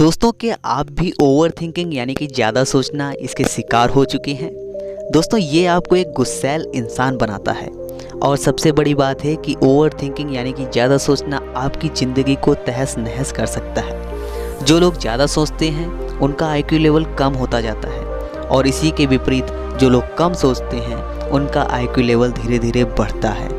दोस्तों, क्या आप भी ओवर थिंकिंग यानी कि ज़्यादा सोचना इसके शिकार हो चुके हैं? दोस्तों, ये आपको एक गुस्सैल इंसान बनाता है। और सबसे बड़ी बात है कि ओवर थिंकिंग यानी कि ज़्यादा सोचना आपकी ज़िंदगी को तहस नहस कर सकता है। जो लोग ज़्यादा सोचते हैं उनका आईक्यू लेवल कम होता जाता है, और इसी के विपरीत जो लोग कम सोचते हैं उनका आईक्यू लेवल धीरे धीरे बढ़ता है।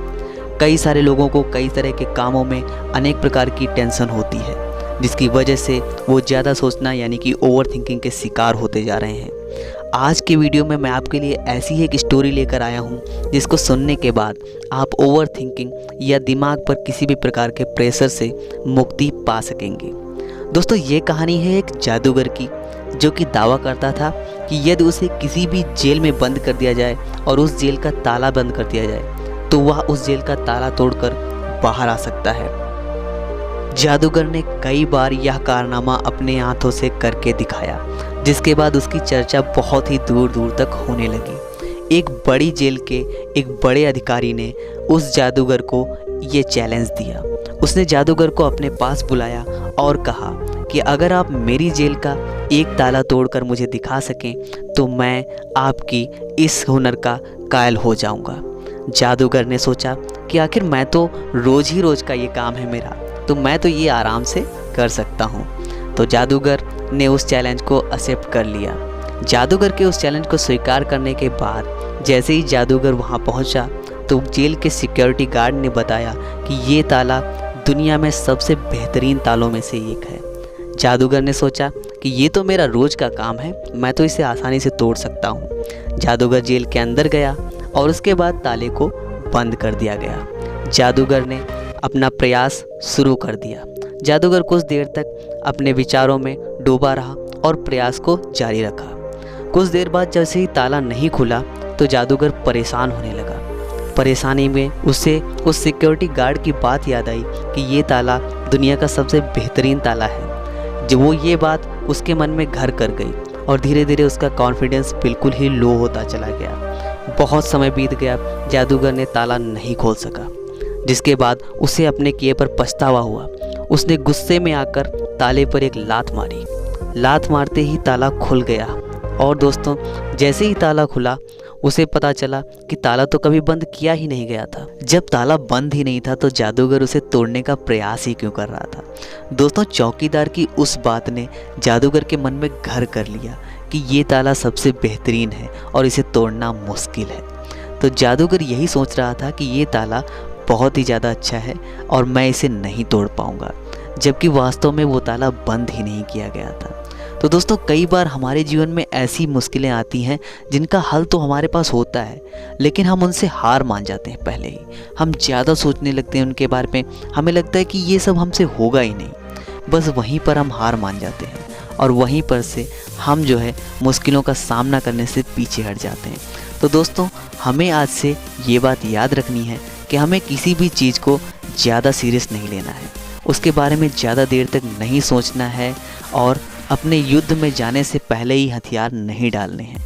कई सारे लोगों को कई तरह के कामों में अनेक प्रकार की टेंशन होती है, जिसकी वजह से वो ज़्यादा सोचना यानी कि ओवर थिंकिंग के शिकार होते जा रहे हैं। आज के वीडियो में मैं आपके लिए ऐसी एक स्टोरी लेकर आया हूँ जिसको सुनने के बाद आप ओवर थिंकिंग या दिमाग पर किसी भी प्रकार के प्रेशर से मुक्ति पा सकेंगे। दोस्तों, ये कहानी है एक जादूगर की, जो कि दावा करता था कि यदि उसे किसी भी जेल में बंद कर दिया जाए और उस जेल का ताला बंद कर दिया जाए तो वह उस जेल का ताला तोड़कर बाहर आ सकता है। जादूगर ने कई बार यह कारनामा अपने हाथों से करके दिखाया, जिसके बाद उसकी चर्चा बहुत ही दूर दूर तक होने लगी। एक बड़ी जेल के एक बड़े अधिकारी ने उस जादूगर को ये चैलेंज दिया। उसने जादूगर को अपने पास बुलाया और कहा कि अगर आप मेरी जेल का एक ताला तोड़कर मुझे दिखा सकें तो मैं आपकी इस हुनर का कायल हो जाऊंगा। जादूगर ने सोचा कि आखिर मैं तो रोज़ ही रोज़ का ये काम है मेरा, तो मैं तो ये आराम से कर सकता हूँ। तो जादूगर ने उस चैलेंज को एक्सेप्ट कर लिया। जादूगर के उस चैलेंज को स्वीकार करने के बाद जैसे ही जादूगर वहाँ पहुँचा तो जेल के सिक्योरिटी गार्ड ने बताया कि ये ताला दुनिया में सबसे बेहतरीन तालों में से एक है। जादूगर ने सोचा कि ये तो मेरा रोज़ का काम है, मैं तो इसे आसानी से तोड़ सकता हूँ। जादूगर जेल के अंदर गया और उसके बाद ताले को बंद कर दिया गया। जादूगर ने अपना प्रयास शुरू कर दिया। जादूगर कुछ देर तक अपने विचारों में डूबा रहा और प्रयास को जारी रखा। कुछ देर बाद जैसे ही ताला नहीं खुला तो जादूगर परेशान होने लगा। परेशानी में उसे उस सिक्योरिटी गार्ड की बात याद आई कि ये ताला दुनिया का सबसे बेहतरीन ताला है। जब वो ये बात उसके मन में घर कर गई और धीरे धीरे उसका कॉन्फिडेंस बिल्कुल ही लो होता चला गया। बहुत समय बीत गया, जादूगर ने ताला नहीं खोल सका, जिसके बाद उसे अपने किए पर पछतावा हुआ। उसने गुस्से में आकर ताले पर एक लात मारी। लात मारते ही ताला खुल गया। और दोस्तों, जैसे ही ताला खुला उसे पता चला कि ताला तो कभी बंद किया ही नहीं गया था। जब ताला बंद ही नहीं था तो जादूगर उसे तोड़ने का प्रयास ही क्यों कर रहा था? दोस्तों, चौकीदार की उस बात ने जादूगर के मन में घर कर लिया कि ये ताला सबसे बेहतरीन है और इसे तोड़ना मुश्किल है। तो जादूगर यही सोच रहा था कि ये ताला बहुत ही ज़्यादा अच्छा है और मैं इसे नहीं तोड़ पाऊँगा, जबकि वास्तव में वो ताला बंद ही नहीं किया गया था। तो दोस्तों, कई बार हमारे जीवन में ऐसी मुश्किलें आती हैं जिनका हल तो हमारे पास होता है, लेकिन हम उनसे हार मान जाते हैं। पहले ही हम ज़्यादा सोचने लगते हैं उनके बारे में, हमें लगता है कि ये सब हमसे होगा ही नहीं। बस वहीं पर हम हार मान जाते हैं और वहीं पर से हम जो है मुश्किलों का सामना करने से पीछे हट जाते हैं। तो दोस्तों, हमें आज से ये बात याद रखनी है कि हमें किसी भी चीज़ को ज़्यादा सीरियस नहीं लेना है, उसके बारे में ज़्यादा देर तक नहीं सोचना है और अपने युद्ध में जाने से पहले ही हथियार नहीं डालने हैं।